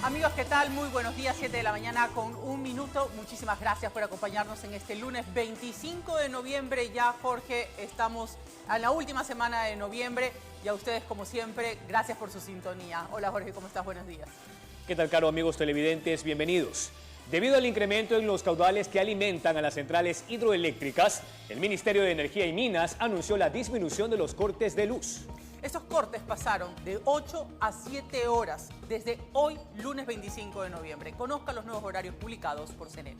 Amigos, ¿qué tal? Muy buenos días, 7 de la mañana con 1 minuto. Muchísimas gracias por acompañarnos en este lunes 25 de noviembre. Ya, Jorge, estamos en la última semana de noviembre y a ustedes, como siempre, gracias por su sintonía. Hola, Jorge, ¿cómo estás? Buenos días. ¿Qué tal, caro amigos televidentes? Bienvenidos. Debido al incremento en los caudales que alimentan a las centrales hidroeléctricas, el Ministerio de Energía y Minas anunció la disminución de los cortes de luz. Estos cortes pasaron de 8 a 7 horas desde hoy, lunes 25 de noviembre. Conozca los nuevos horarios publicados por CNE.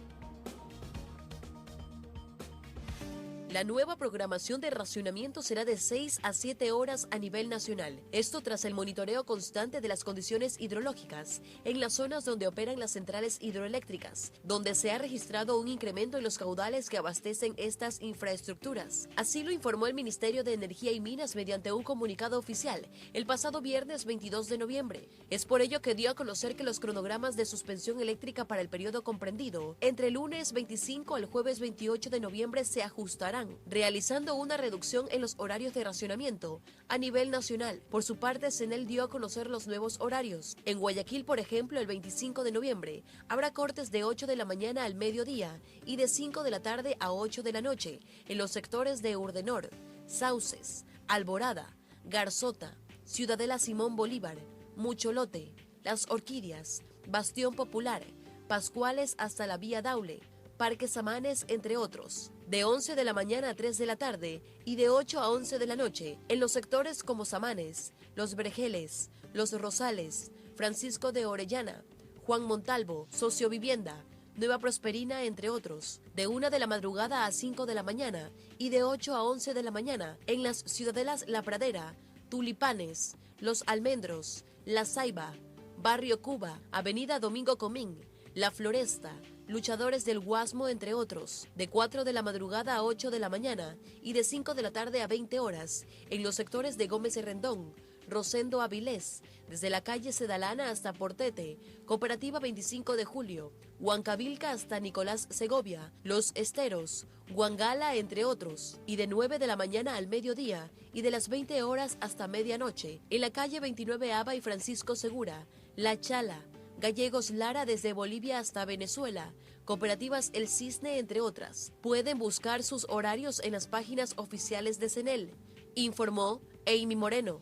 La nueva programación de racionamiento será de 6 a 7 horas a nivel nacional. Esto tras el monitoreo constante de las condiciones hidrológicas en las zonas donde operan las centrales hidroeléctricas, donde se ha registrado un incremento en los caudales que abastecen estas infraestructuras. Así lo informó el Ministerio de Energía y Minas mediante un comunicado oficial el pasado viernes 22 de noviembre. Es por ello que dio a conocer que los cronogramas de suspensión eléctrica para el periodo comprendido entre el lunes 25 al jueves 28 de noviembre se ajustarán, realizando una reducción en los horarios de racionamiento a nivel nacional. Por su parte, CNEL dio a conocer los nuevos horarios. En Guayaquil, por ejemplo, el 25 de noviembre habrá cortes de 8 de la mañana al mediodía y de 5 de la tarde a 8 de la noche en los sectores de Urdenor, Sauces, Alborada, Garzota, Ciudadela Simón Bolívar, Mucholote, Las Orquídeas, Bastión Popular, Pascuales hasta la Vía Daule, Parque Samanes, entre otros, de 11 de la mañana a 3 de la tarde y de 8 a 11 de la noche en los sectores como Samanes, Los Vergeles, Los Rosales, Francisco de Orellana, Juan Montalvo, Sociovivienda, Nueva Prosperina, entre otros, de 1 de la madrugada a 5 de la mañana y de 8 a 11 de la mañana en las ciudadelas La Pradera, Tulipanes, Los Almendros, La Ceiba, Barrio Cuba, Avenida Domingo Comín, La Floresta, Luchadores del Guasmo, entre otros, de 4 de la madrugada a 8 de la mañana y de 5 de la tarde a 20 horas, en los sectores de Gómez Rendón, Rosendo Avilés, desde la calle Sedalana hasta Portete, Cooperativa 25 de Julio, Huancavilca hasta Nicolás Segovia, Los Esteros, Huangala, entre otros, y de 9 de la mañana al mediodía y de las 20 horas hasta medianoche, en la calle 29 Aba y Francisco Segura, La Chala, Gallegos Lara desde Bolivia hasta Venezuela, Cooperativas El Cisne, entre otras. Pueden buscar sus horarios en las páginas oficiales de CNEL, informó Amy Moreno.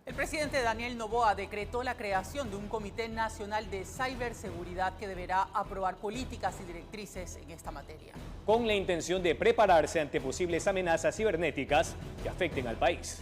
El presidente Daniel Noboa decretó la creación de un Comité Nacional de Ciberseguridad que deberá aprobar políticas y directrices en esta materia, con la intención de prepararse ante posibles amenazas cibernéticas que afecten al país.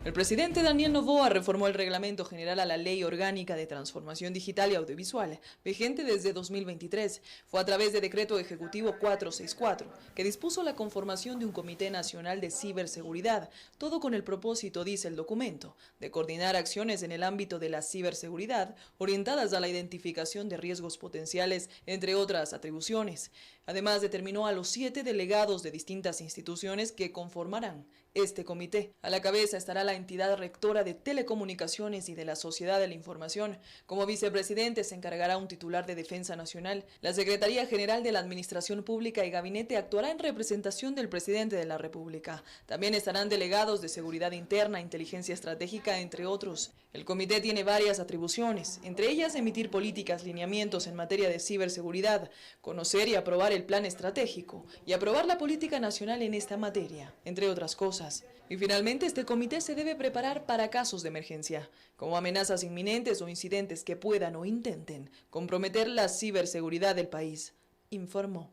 El presidente Daniel Noboa reformó el Reglamento General a la Ley Orgánica de Transformación Digital y Audiovisual, vigente desde 2023. Fue a través de Decreto Ejecutivo 464, que dispuso la conformación de un Comité Nacional de Ciberseguridad, todo con el propósito, dice el documento, de coordinar acciones en el ámbito de la ciberseguridad, orientadas a la identificación de riesgos potenciales, entre otras atribuciones. Además, determinó a los 7 delegados de distintas instituciones que conformarán este comité. A la cabeza estará la entidad rectora de Telecomunicaciones y de la Sociedad de la Información. Como vicepresidente se encargará un titular de Defensa Nacional. La Secretaría General de la Administración Pública y Gabinete actuará en representación del presidente de la República. También estarán delegados de Seguridad Interna, Inteligencia Estratégica, entre otros. El comité tiene varias atribuciones, entre ellas emitir políticas, lineamientos en materia de ciberseguridad, conocer y aprobar el plan estratégico y aprobar la política nacional en esta materia, entre otras cosas. Y finalmente, este comité se debe preparar para casos de emergencia, como amenazas inminentes o incidentes que puedan o intenten comprometer la ciberseguridad del país, informó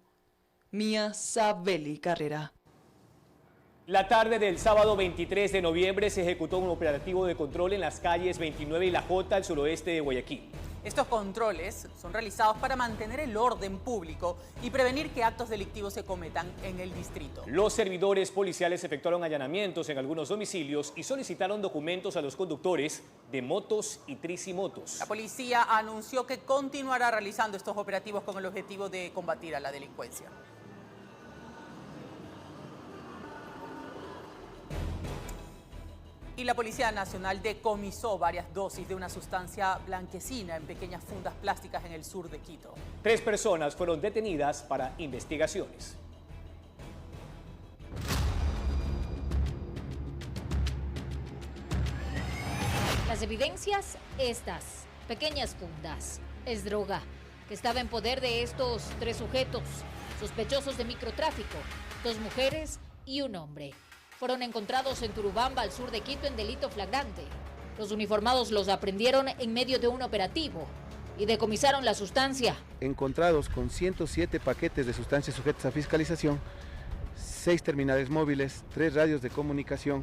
Mía Sabeli Carrera. La tarde del sábado 23 de noviembre se ejecutó un operativo de control en las calles 29 y La Jota, al suroeste de Guayaquil. Estos controles son realizados para mantener el orden público y prevenir que actos delictivos se cometan en el distrito. Los servidores policiales efectuaron allanamientos en algunos domicilios y solicitaron documentos a los conductores de motos y tricimotos. La policía anunció que continuará realizando estos operativos con el objetivo de combatir a la delincuencia. Y la Policía Nacional decomisó varias dosis de una sustancia blanquecina en pequeñas fundas plásticas en el sur de Quito. 3 personas fueron detenidas para investigaciones. Las evidencias, estas pequeñas fundas. Es droga que estaba en poder de estos 3 sujetos, sospechosos de microtráfico, 2 mujeres y un hombre. Fueron encontrados en Turubamba, al sur de Quito, en delito flagrante. Los uniformados los aprendieron en medio de un operativo y decomisaron la sustancia. Encontrados con 107 paquetes de sustancias sujetas a fiscalización, 6 terminales móviles, 3 radios de comunicación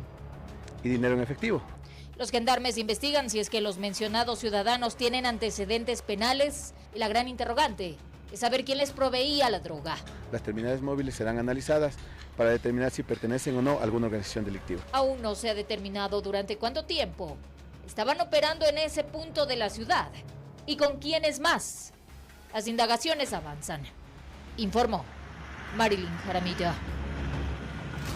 y dinero en efectivo. Los gendarmes investigan si es que los mencionados ciudadanos tienen antecedentes penales y la gran interrogante es saber quién les proveía la droga. Las terminales móviles serán analizadas para determinar si pertenecen o no a alguna organización delictiva. Aún no se ha determinado durante cuánto tiempo estaban operando en ese punto de la ciudad y con quiénes más. Las indagaciones avanzan. Informó Marilyn Jaramillo.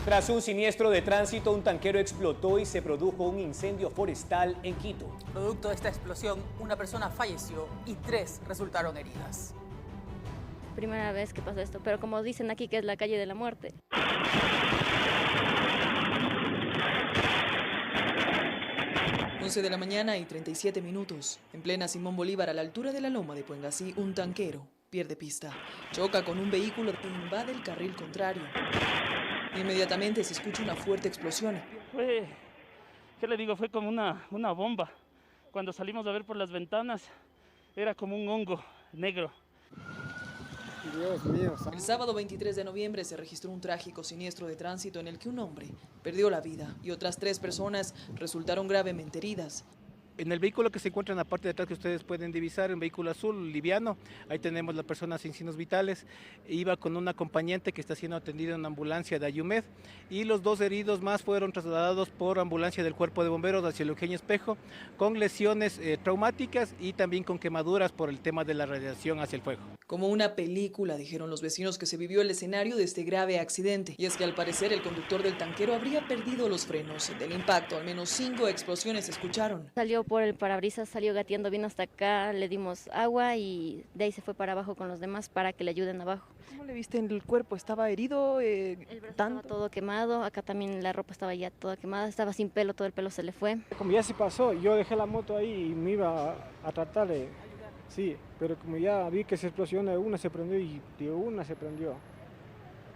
Tras un siniestro de tránsito, un tanquero explotó y se produjo un incendio forestal en Quito. Producto de esta explosión, una persona falleció y 3 resultaron heridas. Primera vez que pasa esto, pero como dicen aquí que es la calle de la muerte. 11 de la mañana y 37 minutos. En plena Simón Bolívar, a la altura de la loma de Puengasí, un tanquero pierde pista. Choca con un vehículo que invade el carril contrario. Inmediatamente se escucha una fuerte explosión. ¿Qué le digo? Fue como una bomba. Cuando salimos a ver por las ventanas, era como un hongo negro. Dios mío. El sábado 23 de noviembre se registró un trágico siniestro de tránsito en el que un hombre perdió la vida y otras 3 personas resultaron gravemente heridas. En el vehículo que se encuentra en la parte de atrás que ustedes pueden divisar, un vehículo azul liviano, ahí tenemos la persona sin signos vitales, iba con un acompañante que está siendo atendido en una ambulancia de Ayumed y los 2 heridos más fueron trasladados por ambulancia del Cuerpo de Bomberos hacia el Eugenio Espejo con lesiones traumáticas y también con quemaduras por el tema de la radiación hacia el fuego. Como una película, dijeron los vecinos que se vivió el escenario de este grave accidente. Y es que al parecer el conductor del tanquero habría perdido los frenos. Del impacto, al menos 5 explosiones se escucharon. Salió por el parabrisas, salió gateando, vino hasta acá, le dimos agua y de ahí se fue para abajo con los demás para que le ayuden abajo. ¿Cómo le viste en el cuerpo? ¿Estaba herido? El brazo estaba todo quemado, acá también la ropa estaba ya toda quemada, estaba sin pelo, todo el pelo se le fue. Como ya se pasó, yo dejé la moto ahí y me iba a tratar de... Sí, pero como ya vi que se explosionó de una, se prendió y de una se prendió.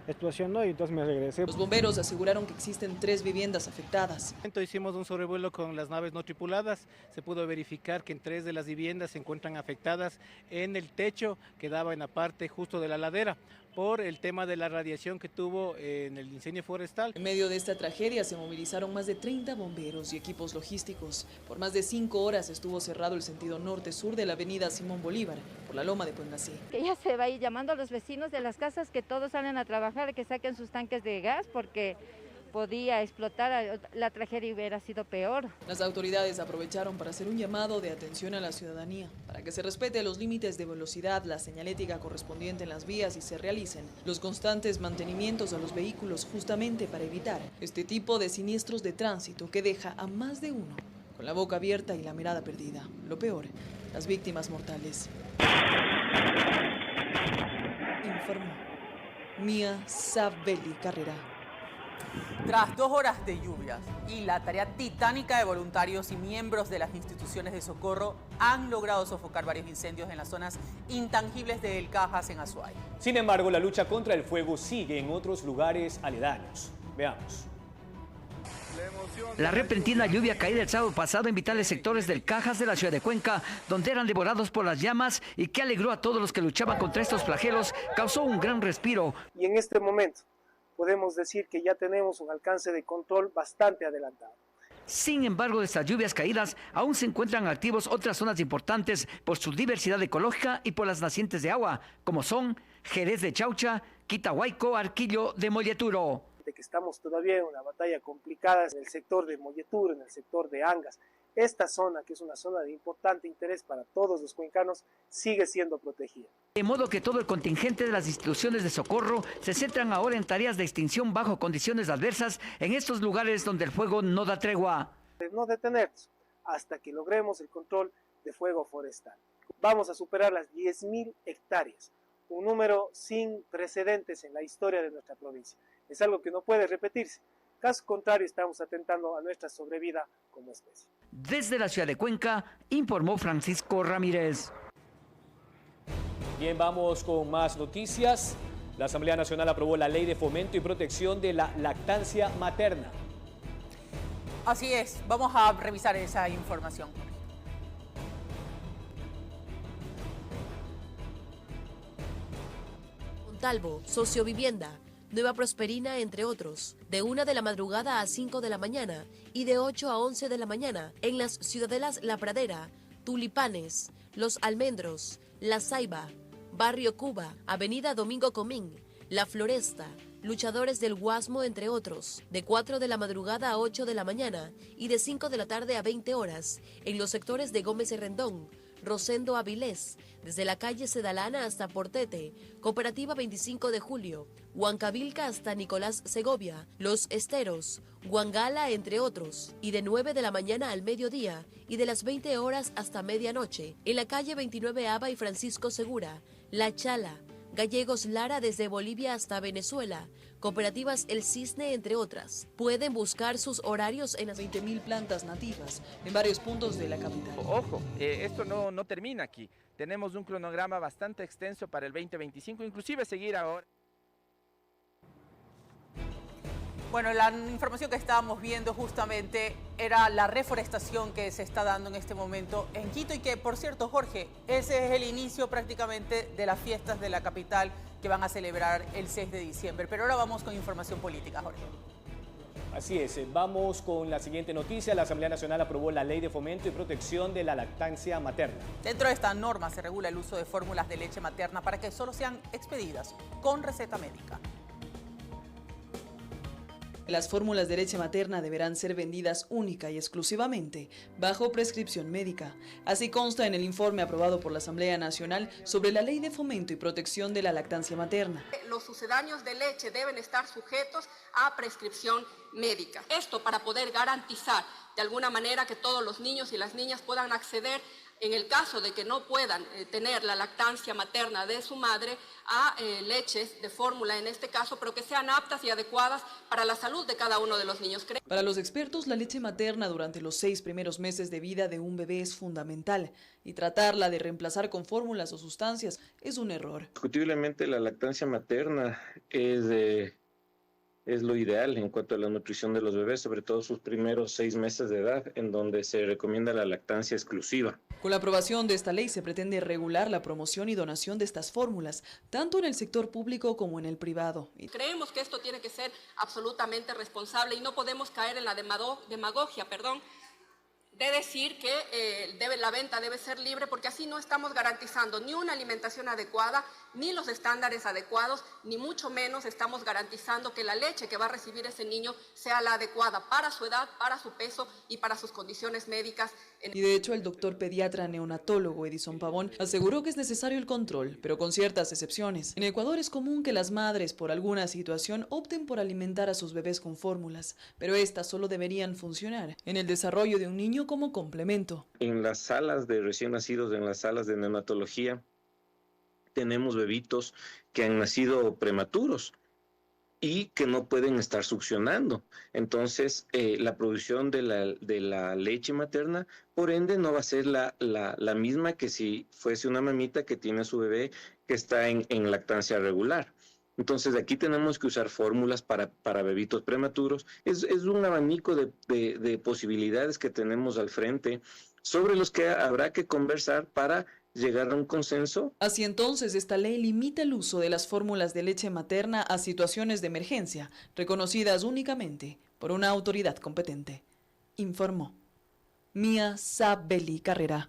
Explosionó y entonces me regresé. Los bomberos aseguraron que existen 3 viviendas afectadas. Hicimos un sobrevuelo con las naves no tripuladas. Se pudo verificar que en 3 de las viviendas se encuentran afectadas en el techo que daba en la parte justo de la ladera por el tema de la radiación que tuvo en el incendio forestal. En medio de esta tragedia se movilizaron más de 30 bomberos y equipos logísticos. Por más de 5 horas estuvo cerrado el sentido norte-sur de la avenida Simón Bolívar, por la loma de Puengasí. Que ya se va a ir llamando a los vecinos de las casas que todos salen a trabajar, que saquen sus tanques de gas porque podía explotar, la tragedia hubiera sido peor. Las autoridades aprovecharon para hacer un llamado de atención a la ciudadanía, para que se respete los límites de velocidad, la señalética correspondiente en las vías y se realicen los constantes mantenimientos a los vehículos justamente para evitar este tipo de siniestros de tránsito que deja a más de uno con la boca abierta y la mirada perdida. Lo peor, las víctimas mortales. Informó Mía Sabelli Carrera. Tras 2 horas de lluvias y la tarea titánica de voluntarios y miembros de las instituciones de socorro han logrado sofocar varios incendios en las zonas intangibles de El Cajas en Azuay. Sin embargo, la lucha contra el fuego sigue en otros lugares aledaños. Veamos. La repentina lluvia caída el sábado pasado en vitales sectores del Cajas de la ciudad de Cuenca, donde eran devorados por las llamas y que alegró a todos los que luchaban contra estos flagelos, causó un gran respiro. Y en este momento podemos decir que ya tenemos un alcance de control bastante adelantado. Sin embargo, de estas lluvias caídas, aún se encuentran activos otras zonas importantes por su diversidad ecológica y por las nacientes de agua, como son Jerez de Chaucha, Quitahuayco, Arquillo de Molleturo. De que estamos todavía en una batalla complicada en el sector de Molleturo, en el sector de Angas. Esta zona, que es una zona de importante interés para todos los cuencanos, sigue siendo protegida. De modo que todo el contingente de las instituciones de socorro se centran ahora en tareas de extinción bajo condiciones adversas en estos lugares donde el fuego no da tregua. No detenernos hasta que logremos el control de fuego forestal. Vamos a superar las 10.000 hectáreas, un número sin precedentes en la historia de nuestra provincia. Es algo que no puede repetirse. Caso contrario, estamos atentando a nuestra sobrevida como especie. Desde la ciudad de Cuenca, informó Francisco Ramírez. Bien, vamos con más noticias. La Asamblea Nacional aprobó la Ley de Fomento y Protección de la Lactancia Materna. Así es, vamos a revisar esa información. Montalvo, Sociovivienda, Nueva Prosperina, entre otros, de 1 de la madrugada a 5 de la mañana y de 8 a 11 de la mañana en las ciudadelas La Pradera, Tulipanes, Los Almendros, La Ceiba, Barrio Cuba, Avenida Domingo Comín, La Floresta, Luchadores del Guasmo, entre otros, de 4 de la madrugada a 8 de la mañana y de 5 de la tarde a 20 horas en los sectores de Gómez Rendón, Rosendo Avilés, desde la calle Sedalana hasta Portete, Cooperativa 25 de Julio, Huancavilca hasta Nicolás Segovia, Los Esteros, Huangala, entre otros, y de 9 de la mañana al mediodía y de las 20 horas hasta medianoche, en la calle 29 Aba y Francisco Segura, La Chala, Gallegos Lara desde Bolivia hasta Venezuela, Cooperativas El Cisne, entre otras. Pueden buscar sus horarios en las 20.000 plantas nativas en varios puntos de la capital. Ojo, esto no termina aquí. Tenemos un cronograma bastante extenso para el 2025, inclusive seguir ahora. Bueno, la información que estábamos viendo justamente era la reforestación que se está dando en este momento en Quito y que, por cierto, Jorge, ese es el inicio prácticamente de las fiestas de la capital que van a celebrar el 6 de diciembre. Pero ahora vamos con información política, Jorge. Así es, vamos con la siguiente noticia. La Asamblea Nacional aprobó la Ley de Fomento y Protección de la Lactancia Materna. Dentro de esta norma se regula el uso de fórmulas de leche materna para que solo sean expedidas con receta médica. Las fórmulas de leche materna deberán ser vendidas única y exclusivamente bajo prescripción médica. Así consta en el informe aprobado por la Asamblea Nacional sobre la Ley de Fomento y Protección de la Lactancia Materna. Los sucedáneos de leche deben estar sujetos a prescripción médica. Esto para poder garantizar de alguna manera que todos los niños y las niñas puedan acceder, en el caso de que no puedan tener la lactancia materna de su madre, a leches de fórmula en este caso, pero que sean aptas y adecuadas para la salud de cada uno de los niños. Para los expertos, la leche materna durante los 6 primeros meses de vida de un bebé es fundamental y tratarla de reemplazar con fórmulas o sustancias es un error. Indiscutiblemente la lactancia materna es lo ideal en cuanto a la nutrición de los bebés, sobre todo sus primeros 6 meses de edad, en donde se recomienda la lactancia exclusiva. Con la aprobación de esta ley se pretende regular la promoción y donación de estas fórmulas, tanto en el sector público como en el privado. Creemos que esto tiene que ser absolutamente responsable y no podemos caer en la demagogia, de decir que la venta debe ser libre, porque así no estamos garantizando ni una alimentación adecuada, ni los estándares adecuados, ni mucho menos estamos garantizando que la leche que va a recibir ese niño sea la adecuada para su edad, para su peso y para sus condiciones médicas. Y de hecho el doctor pediatra neonatólogo Edison Pavón aseguró que es necesario el control, pero con ciertas excepciones. En Ecuador es común que las madres por alguna situación opten por alimentar a sus bebés con fórmulas, pero estas solo deberían funcionar en el desarrollo de un niño como complemento. En las salas de recién nacidos, en las salas de neonatología, tenemos bebitos que han nacido prematuros y que no pueden estar succionando. Entonces, la producción de la leche materna, por ende, no va a ser la misma que si fuese una mamita que tiene a su bebé que está en lactancia regular. Entonces, aquí tenemos que usar fórmulas para bebitos prematuros. Es un abanico de posibilidades que tenemos al frente, sobre los que habrá que conversar para llegar a un consenso. Así entonces, esta ley limita el uso de las fórmulas de leche materna a situaciones de emergencia, reconocidas únicamente por una autoridad competente. Informó Mía Sabeli Carrera.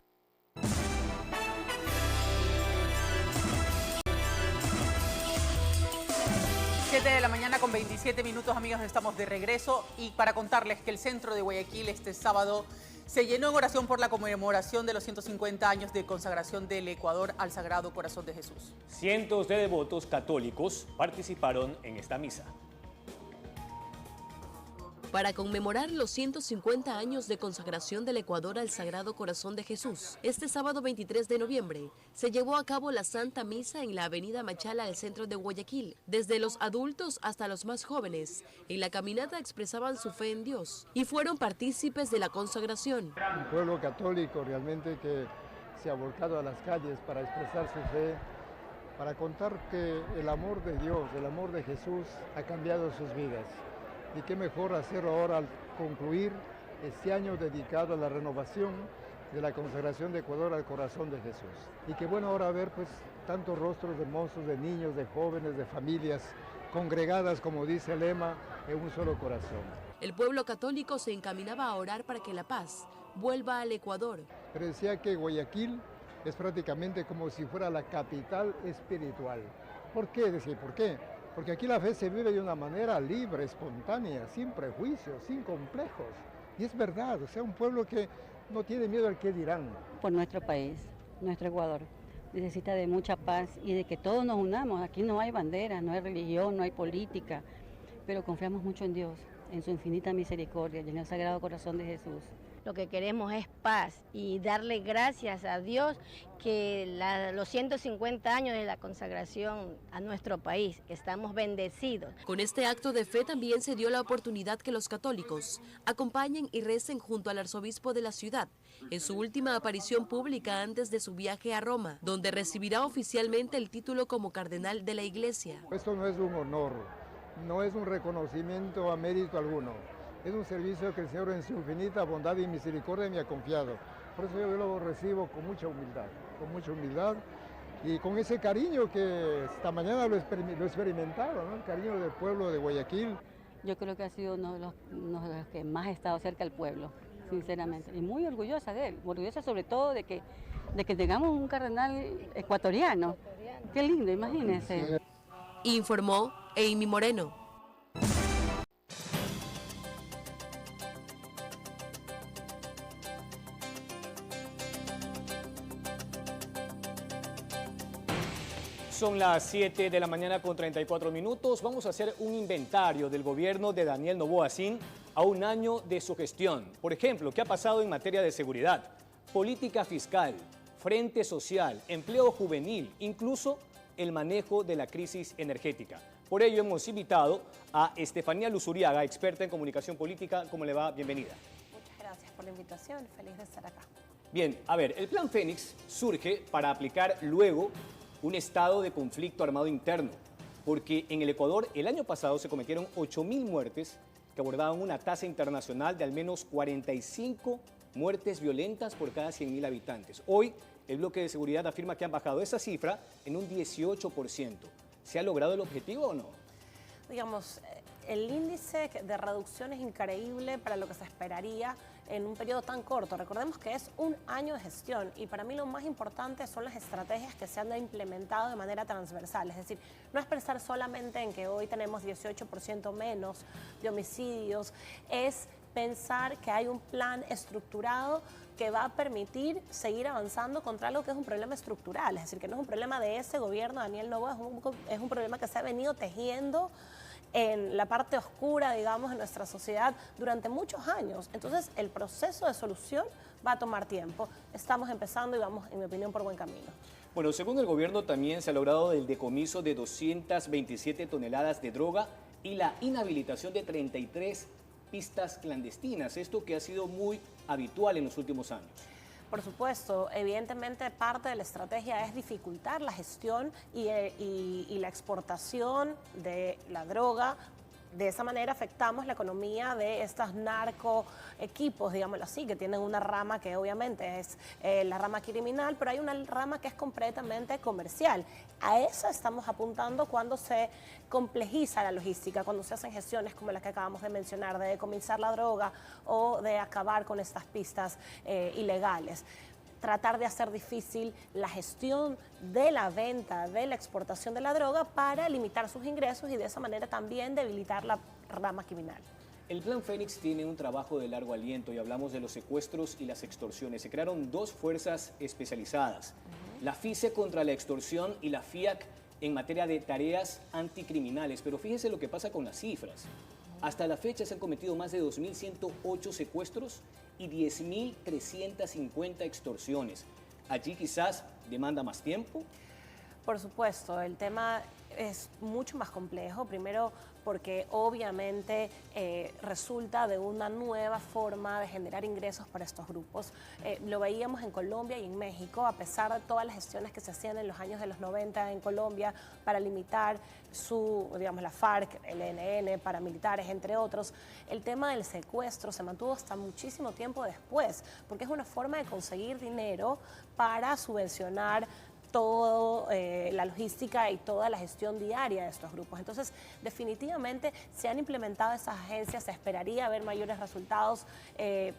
7 de la mañana con 27 minutos, amigos, estamos de regreso y para contarles que el centro de Guayaquil este sábado se llenó en oración por la conmemoración de los 150 años de consagración del Ecuador al Sagrado Corazón de Jesús. Cientos de devotos católicos participaron en esta misa. Para conmemorar los 150 años de consagración del Ecuador al Sagrado Corazón de Jesús, este sábado 23 de noviembre se llevó a cabo la Santa Misa en la avenida Machala, al centro de Guayaquil. Desde los adultos hasta los más jóvenes, en la caminata expresaban su fe en Dios y fueron partícipes de la consagración. Un pueblo católico realmente que se ha volcado a las calles para expresar su fe, para contar que el amor de Dios, el amor de Jesús ha cambiado sus vidas. Y qué mejor hacerlo ahora al concluir este año dedicado a la renovación de la consagración de Ecuador al corazón de Jesús. Y qué bueno ahora ver pues tantos rostros de hermosos, de niños, de jóvenes, de familias congregadas, como dice el lema, en un solo corazón. El pueblo católico se encaminaba a orar para que la paz vuelva al Ecuador. Pero decía que Guayaquil es prácticamente como si fuera la capital espiritual. ¿Por qué? Decía, ¿por qué? Porque aquí la fe se vive de una manera libre, espontánea, sin prejuicios, sin complejos. Y es verdad, o sea, un pueblo que no tiene miedo al qué dirán. Por nuestro país, nuestro Ecuador, necesita de mucha paz y de que todos nos unamos. Aquí no hay bandera, no hay religión, no hay política, pero confiamos mucho en Dios, en su infinita misericordia y en el Sagrado Corazón de Jesús. Lo que queremos es paz y darle gracias a Dios que los 150 años de la consagración a nuestro país, que estamos bendecidos. Con este acto de fe también se dio la oportunidad que los católicos acompañen y recen junto al arzobispo de la ciudad en su última aparición pública antes de su viaje a Roma, donde recibirá oficialmente el título como cardenal de la Iglesia. Esto no es un honor, no es un reconocimiento a mérito alguno. Es un servicio que el Señor en su infinita bondad y misericordia me ha confiado. Por eso yo lo recibo con mucha humildad y con ese cariño que esta mañana lo he experimentado, ¿no? El cariño del pueblo de Guayaquil. Yo creo que ha sido uno de los que más ha estado cerca del pueblo, sinceramente. Y muy orgullosa de él, orgullosa sobre todo de que tengamos un cardenal ecuatoriano. Qué lindo, imagínense. Informó Amy Moreno. Son las 7 de la mañana con 34 minutos. Vamos a hacer un inventario del gobierno de Daniel Noboa Sin a un año de su gestión. Por ejemplo, ¿qué ha pasado en materia de seguridad, política fiscal, frente social, empleo juvenil, incluso el manejo de la crisis energética? Por ello hemos invitado a Estefanía Luzuriaga, experta en comunicación política. ¿Cómo le va? Bienvenida. Muchas gracias por la invitación. Feliz de estar acá. Bien, a ver, el Plan Fénix surge para aplicar luego un estado de conflicto armado interno, porque en el Ecuador el año pasado se cometieron 8.000 muertes que abordaban una tasa internacional de al menos 45 muertes violentas por cada 100.000 habitantes. Hoy el bloque de seguridad afirma que han bajado esa cifra en un 18%. ¿Se ha logrado el objetivo o no? Digamos, el índice de reducción es increíble para lo que se esperaría en un periodo tan corto. Recordemos que es un año de gestión y para mí lo más importante son las estrategias que se han implementado de manera transversal. Es decir, no es pensar solamente en que hoy tenemos 18% menos de homicidios, es pensar que hay un plan estructurado que va a permitir seguir avanzando contra algo que es un problema estructural. Es decir, que no es un problema de ese gobierno, Daniel Noboa, es un problema que se ha venido tejiendo en la parte oscura, digamos, de nuestra sociedad durante muchos años. Entonces, el proceso de solución va a tomar tiempo. Estamos empezando y vamos, en mi opinión, por buen camino. Bueno, según el gobierno también se ha logrado el decomiso de 227 toneladas de droga y la inhabilitación de 33 pistas clandestinas. Esto que ha sido muy habitual en los últimos años. Por supuesto, evidentemente parte de la estrategia es dificultar la gestión y la exportación de la droga. De esa manera afectamos la economía de estos narcoequipos, digámoslo así, que tienen una rama que obviamente es la rama criminal, pero hay una rama que es completamente comercial. A esa estamos apuntando cuando se complejiza la logística, cuando se hacen gestiones como las que acabamos de mencionar, de decomisar la droga o de acabar con estas pistas ilegales. Tratar de hacer difícil la gestión de la venta, de la exportación de la droga para limitar sus ingresos y de esa manera también debilitar la rama criminal. El Plan Fénix tiene un trabajo de largo aliento y hablamos de los secuestros y las extorsiones. Se crearon dos fuerzas especializadas, la FICE contra la extorsión y la FIAC en materia de tareas anticriminales. Pero fíjese lo que pasa con las cifras. Hasta la fecha se han cometido más de 2.108 secuestros y 10.350 extorsiones. Allí quizás demanda más tiempo. Por supuesto, el tema es mucho más complejo. Primero, porque obviamente resulta de una nueva forma de generar ingresos para estos grupos. Lo veíamos en Colombia y en México, a pesar de todas las gestiones que se hacían en los años de los 90 en Colombia para limitar la FARC, el ELN, paramilitares, entre otros. El tema del secuestro se mantuvo hasta muchísimo tiempo después, porque es una forma de conseguir dinero para subvencionar toda la logística y toda la gestión diaria de estos grupos. Entonces, definitivamente se han implementado esas agencias, se esperaría ver mayores resultados,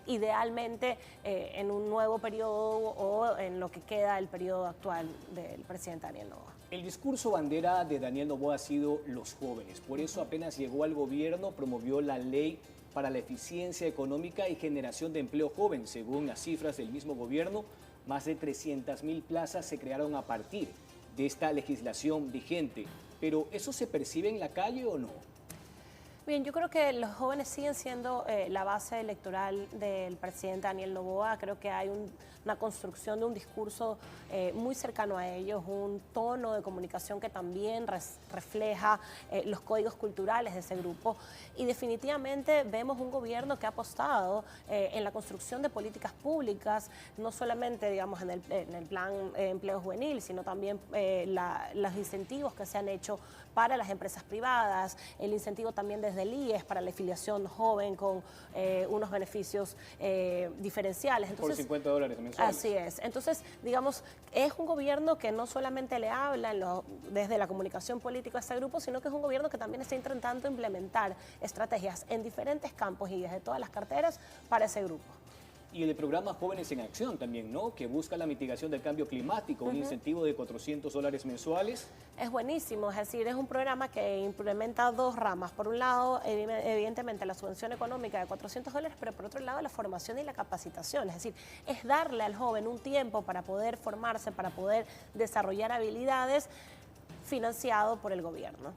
idealmente en un nuevo periodo o en lo que queda del periodo actual del presidente Daniel Noboa. El discurso bandera de Daniel Noboa ha sido los jóvenes. Por eso apenas llegó al gobierno, promovió la ley para la eficiencia económica y generación de empleo joven. Según las cifras del mismo gobierno, más de 300.000 plazas se crearon a partir de esta legislación vigente. Pero, ¿eso se percibe en la calle o no? Bien, yo creo que los jóvenes siguen siendo la base electoral del presidente Daniel Noboa. Creo que hay una construcción de un discurso muy cercano a ellos, un tono de comunicación que también refleja los códigos culturales de ese grupo. Y definitivamente vemos un gobierno que ha apostado en la construcción de políticas públicas, no solamente, digamos, en el plan empleo juvenil, sino también los incentivos que se han hecho para las empresas privadas, el incentivo también desde el IES para la afiliación joven con unos beneficios diferenciales. Entonces, por $50 mensuales. Así es. Entonces, digamos, es un gobierno que no solamente le habla desde la comunicación política a este grupo, sino que es un gobierno que también está intentando implementar estrategias en diferentes campos y desde todas las carteras para ese grupo. Y el programa Jóvenes en Acción también, ¿no? Que busca la mitigación del cambio climático, un incentivo de $400 mensuales. Es buenísimo, es decir, es un programa que implementa dos ramas. Por un lado, evidentemente, la subvención económica de $400, pero por otro lado, la formación y la capacitación. Es decir, es darle al joven un tiempo para poder formarse, para poder desarrollar habilidades, financiado por el gobierno.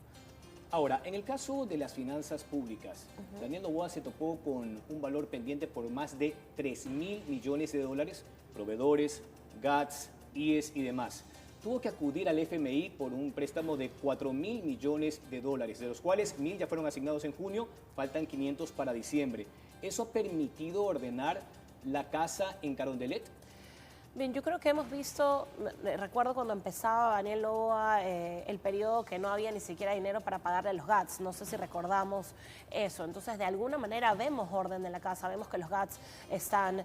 Ahora, en el caso de las finanzas públicas, Daniel Noboa se topó con un valor pendiente por más de $3.000 millones, proveedores, GATS, IES y demás. Tuvo que acudir al FMI por un préstamo de $4.000 millones, de los cuales 1.000 ya fueron asignados en junio, faltan 500 para diciembre. ¿Eso ha permitido ordenar la casa en Carondelet? Bien, yo creo que hemos visto, recuerdo cuando empezaba Daniel Noboa, el periodo que no había ni siquiera dinero para pagarle a los GATS, no sé si recordamos eso. Entonces, de alguna manera vemos orden en la casa, vemos que los GATS están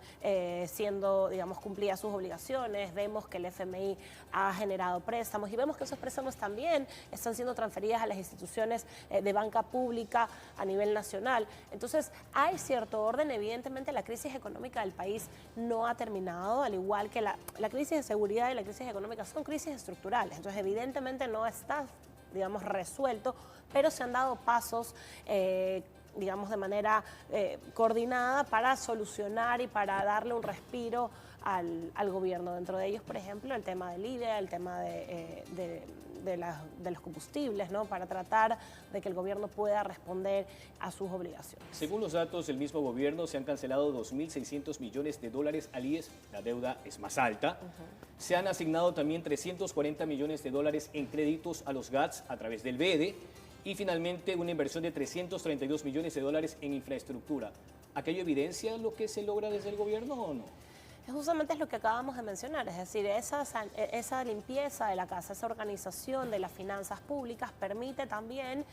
siendo, digamos, cumplidas sus obligaciones, vemos que el FMI ha generado préstamos y vemos que esos préstamos también están siendo transferidas a las instituciones de banca pública a nivel nacional. Entonces, hay cierto orden. Evidentemente, la crisis económica del país no ha terminado, al igual que la crisis de seguridad y la crisis económica son crisis estructurales. Entonces, evidentemente no está, digamos, resuelto, pero se han dado pasos, digamos, de manera coordinada para solucionar y para darle un respiro al gobierno. Dentro de ellos, por ejemplo, el tema del IVA, el tema de los combustibles, ¿no? Para tratar de que el gobierno pueda responder a sus obligaciones. Según los datos del mismo gobierno, se han cancelado $2.600 millones al IES, la deuda es más alta. Se han asignado también $340 millones en créditos a los GATS a través del BEDE y finalmente una inversión de $332 millones en infraestructura. ¿Aquello evidencia lo que se logra desde el gobierno o no? Justamente es lo que acabamos de mencionar, es decir, esa limpieza de la casa, esa organización de las finanzas públicas permite también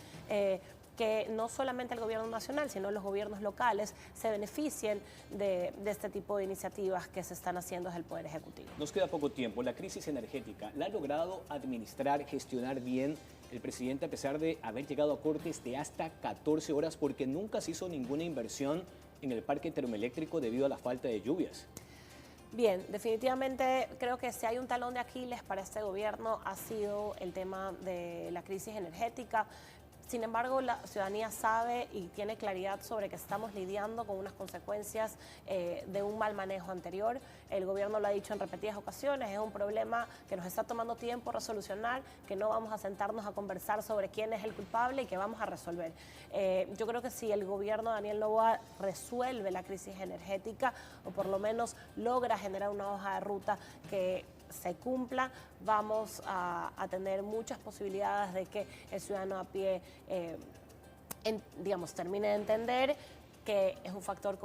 que no solamente el gobierno nacional, sino los gobiernos locales se beneficien de este tipo de iniciativas que se están haciendo desde el Poder Ejecutivo. Nos queda poco tiempo. La crisis energética, ¿la ha logrado administrar, gestionar bien el presidente a pesar de haber llegado a cortes de hasta 14 horas porque nunca se hizo ninguna inversión en el parque termoeléctrico debido a la falta de lluvias? Bien, definitivamente creo que si hay un talón de Aquiles para este gobierno ha sido el tema de la crisis energética. Sin embargo, la ciudadanía sabe y tiene claridad sobre que estamos lidiando con unas consecuencias de un mal manejo anterior. El gobierno lo ha dicho en repetidas ocasiones, es un problema que nos está tomando tiempo resolucionar, que no vamos a sentarnos a conversar sobre quién es el culpable y que vamos a resolver. Yo creo que si el gobierno de Daniel Noboa resuelve la crisis energética o por lo menos logra generar una hoja de ruta que se cumpla, vamos a tener muchas posibilidades de que el ciudadano a pie, termine de entender que es un factor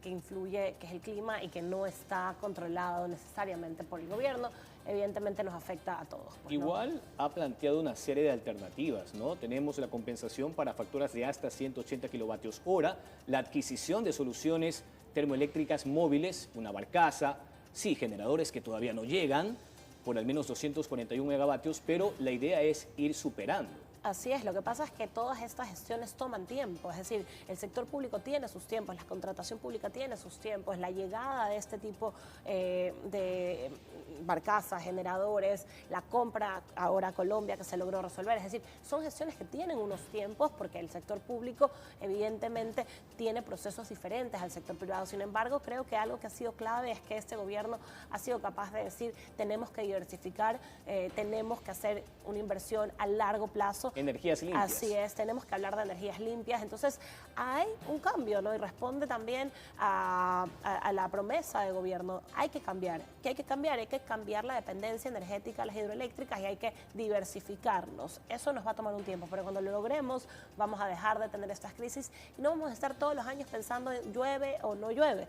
que influye, que es el clima y que no está controlado necesariamente por el gobierno. Evidentemente nos afecta a todos. Pues, igual ha planteado una serie de alternativas, ¿no? Tenemos la compensación para facturas de hasta 180 kilovatios hora, la adquisición de soluciones termoeléctricas móviles, una barcaza, sí, generadores que todavía no llegan, por al menos 241 megavatios, pero la idea es ir superando. Así es, lo que pasa es que todas estas gestiones toman tiempo, es decir, el sector público tiene sus tiempos, la contratación pública tiene sus tiempos, la llegada de este tipo de barcazas, generadores, la compra ahora a Colombia que se logró resolver, es decir, son gestiones que tienen unos tiempos porque el sector público evidentemente tiene procesos diferentes al sector privado. Sin embargo, creo que algo que ha sido clave es que este gobierno ha sido capaz de decir tenemos que diversificar, tenemos que hacer una inversión a largo plazo. Energías limpias. Así es, tenemos que hablar de energías limpias. Entonces hay un cambio, ¿no? Y responde también a la promesa de gobierno. Hay que cambiar. ¿Qué hay que cambiar? Hay que cambiar la dependencia energética a las hidroeléctricas y hay que diversificarnos. Eso nos va a tomar un tiempo, pero cuando lo logremos vamos a dejar de tener estas crisis y no vamos a estar todos los años pensando en llueve o no llueve.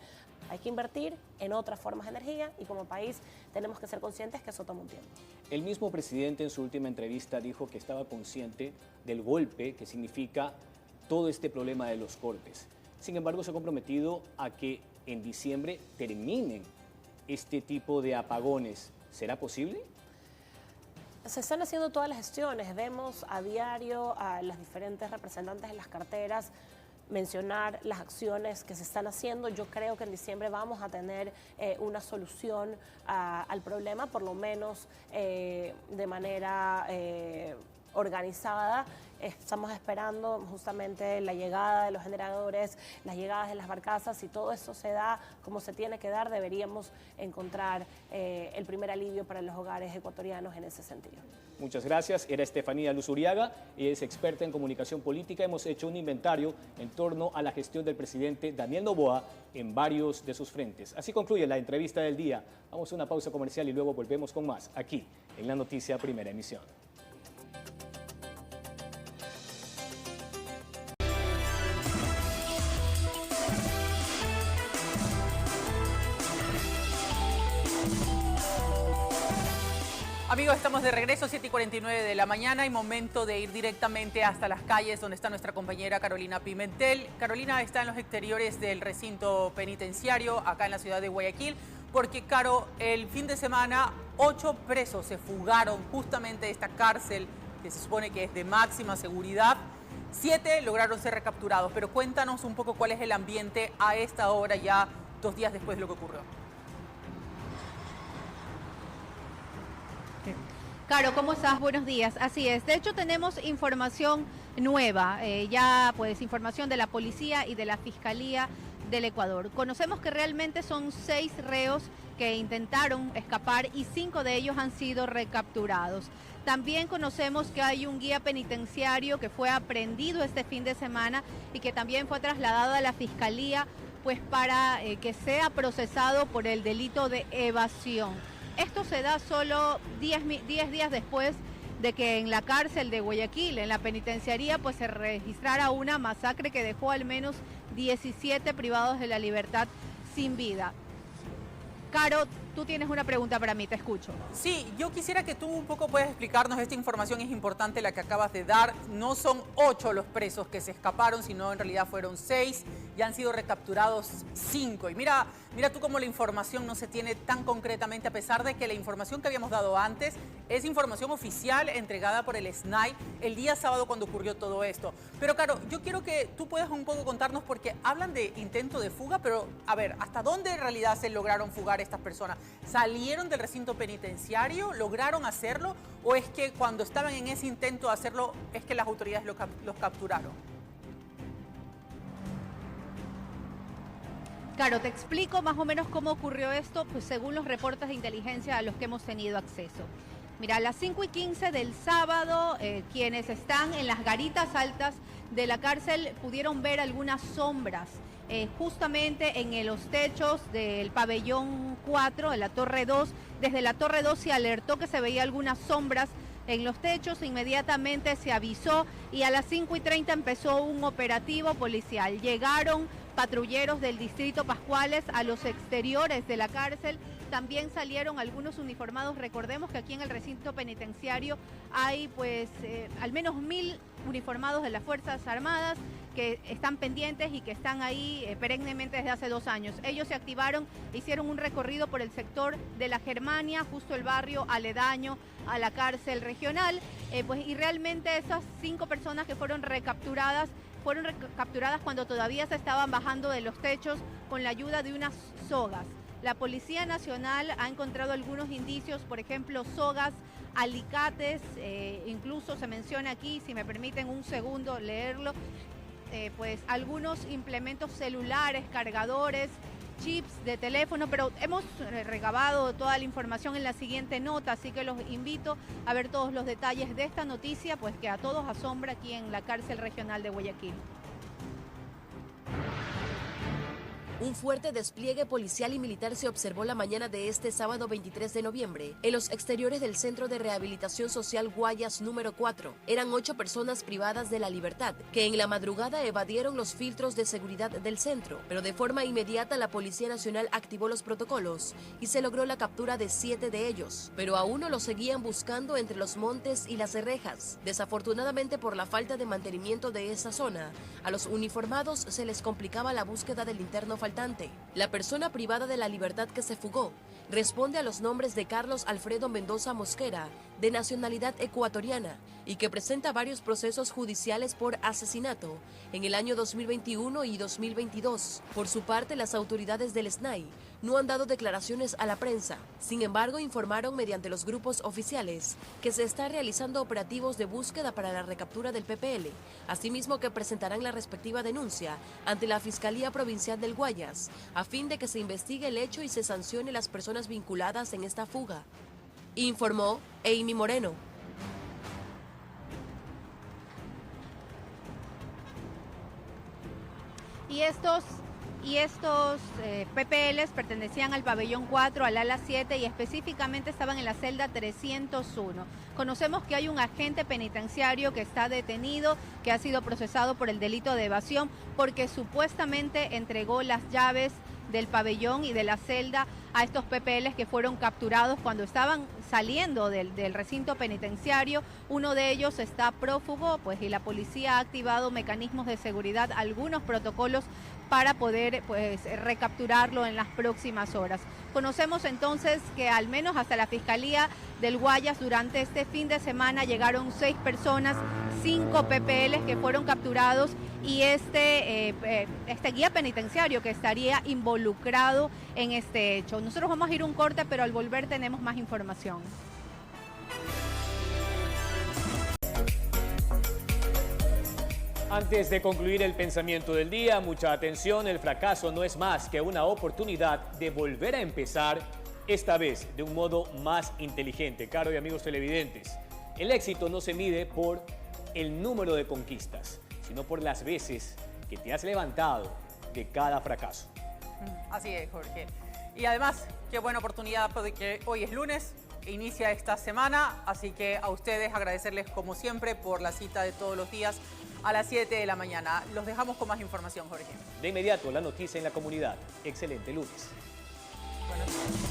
Hay que invertir en otras formas de energía y como país tenemos que ser conscientes que eso toma un tiempo. El mismo presidente en su última entrevista dijo que estaba consciente del golpe que significa todo este problema de los cortes. Sin embargo, se ha comprometido a que en diciembre terminen este tipo de apagones. ¿Será posible? Se están haciendo todas las gestiones. Vemos a diario a las diferentes representantes de las carteras mencionar las acciones que se están haciendo. Yo creo que en diciembre vamos a tener una solución al problema, por lo menos de manera organizada. Estamos esperando justamente la llegada de los generadores, las llegadas de las barcazas. Si todo eso se da como se tiene que dar, deberíamos encontrar el primer alivio para los hogares ecuatorianos en ese sentido. Muchas gracias. Era Estefanía Luzuriaga, es experta en comunicación política. Hemos hecho un inventario en torno a la gestión del presidente Daniel Noboa en varios de sus frentes. Así concluye la entrevista del día. Vamos a una pausa comercial y luego volvemos con más aquí en La Noticia Primera Emisión. Amigos, estamos de regreso, 7:49 de la mañana y momento de ir directamente hasta las calles donde está nuestra compañera Carolina Pimentel. Carolina está en los exteriores del recinto penitenciario acá en la ciudad de Guayaquil porque, Caro, el fin de semana 8 presos se fugaron justamente de esta cárcel que se supone que es de máxima seguridad. 7 lograron ser recapturados, pero cuéntanos un poco cuál es el ambiente a esta hora ya 2 días después de lo que ocurrió. Caro, ¿cómo estás? Buenos días. Así es. De hecho, tenemos información nueva, información de la policía y de la Fiscalía del Ecuador. Conocemos que realmente son 6 reos que intentaron escapar y 5 de ellos han sido recapturados. También conocemos que hay un guía penitenciario que fue aprehendido este fin de semana y que también fue trasladado a la Fiscalía pues para que sea procesado por el delito de evasión. Esto se da solo 10 días después de que en la cárcel de Guayaquil, en la penitenciaría, pues se registrara una masacre que dejó al menos 17 privados de la libertad sin vida. Caro, tú tienes una pregunta para mí, te escucho. Sí, yo quisiera que tú un poco puedas explicarnos, esta información es importante la que acabas de dar. No son 8 los presos que se escaparon, sino en realidad fueron 6 y han sido recapturados 5. Y mira tú cómo la información no se tiene tan concretamente, a pesar de que la información que habíamos dado antes es información oficial entregada por el SNAI el día sábado cuando ocurrió todo esto. Pero Caro, yo quiero que tú puedas un poco contarnos, porque hablan de intento de fuga, pero a ver, ¿hasta dónde en realidad se lograron fugar estas personas? salieron del recinto penitenciario? ¿Lograron hacerlo? ¿O es que cuando estaban en ese intento de hacerlo, es que las autoridades los capturaron? Claro, te explico más o menos cómo ocurrió esto, pues según los reportes de inteligencia a los que hemos tenido acceso. Mira, a las 5:15 del sábado, quienes están en las garitas altas de la cárcel pudieron ver algunas sombras justamente en los techos del pabellón 4, de la Torre 2. Desde la Torre 2 se alertó que se veía algunas sombras en los techos, inmediatamente se avisó y a las 5:30 empezó un operativo policial. Llegaron patrulleros del distrito Pascuales a los exteriores de la cárcel. También salieron algunos uniformados. Recordemos que aquí en el recinto penitenciario hay pues al menos 1000 uniformados de las Fuerzas Armadas que están pendientes y que están ahí perennemente desde hace 2 años. Ellos se activaron, hicieron un recorrido por el sector de la Germania, justo el barrio aledaño a la cárcel regional, y realmente esas 5 personas que fueron recapturadas cuando todavía se estaban bajando de los techos con la ayuda de unas sogas. La Policía Nacional ha encontrado algunos indicios, por ejemplo, sogas, alicates, incluso se menciona aquí, si me permiten un segundo leerlo, pues algunos implementos celulares, cargadores, chips de teléfono, pero hemos recabado toda la información en la siguiente nota, así que los invito a ver todos los detalles de esta noticia, pues que a todos asombra aquí en la cárcel regional de Guayaquil. Un fuerte despliegue policial y militar se observó la mañana de este sábado 23 de noviembre en los exteriores del Centro de Rehabilitación Social Guayas número 4. Eran 8 personas privadas de la libertad que en la madrugada evadieron los filtros de seguridad del centro, pero de forma inmediata la Policía Nacional activó los protocolos y se logró la captura de 7 de ellos, pero a uno lo seguían buscando entre los montes y las rejas. Desafortunadamente, por la falta de mantenimiento de esa zona, a los uniformados se les complicaba la búsqueda del interno faltante. La persona privada de la libertad que se fugó responde a los nombres de Carlos Alfredo Mendoza Mosquera, de nacionalidad ecuatoriana, y que presenta varios procesos judiciales por asesinato en el año 2021 y 2022. Por su parte, las autoridades del SNAI no han dado declaraciones a la prensa. Sin embargo, informaron mediante los grupos oficiales que se está realizando operativos de búsqueda para la recaptura del PPL, asimismo que presentarán la respectiva denuncia ante la Fiscalía Provincial del Guayas, a fin de que se investigue el hecho y se sancione las personas vinculadas en esta fuga. Informó Amy Moreno. Y estos PPLs pertenecían al pabellón 4, al ala 7 y específicamente estaban en la celda 301. Conocemos que hay un agente penitenciario que está detenido, que ha sido procesado por el delito de evasión porque supuestamente entregó las llaves del pabellón y de la celda a estos PPLs que fueron capturados cuando estaban saliendo del recinto penitenciario. Uno de ellos está prófugo, pues, y la policía ha activado mecanismos de seguridad, algunos protocolos para poder recapturarlo en las próximas horas. Conocemos entonces que al menos hasta la Fiscalía del Guayas durante este fin de semana llegaron 6 personas, 5 PPLs que fueron capturados y este guía penitenciario que estaría involucrado en este hecho. Nosotros vamos a ir un corte, pero al volver tenemos más información. Antes de concluir el pensamiento del día, mucha atención, el fracaso no es más que una oportunidad de volver a empezar, esta vez de un modo más inteligente. Caro y amigos televidentes, el éxito no se mide por el número de conquistas, sino por las veces que te has levantado de cada fracaso. Así es, Jorge. Y además, qué buena oportunidad porque hoy es lunes, inicia esta semana, así que a ustedes agradecerles como siempre por la cita de todos los días a las 7 de la mañana. Los dejamos con más información, Jorge. De inmediato, la noticia en la comunidad. Excelente lunes. Buenas noches.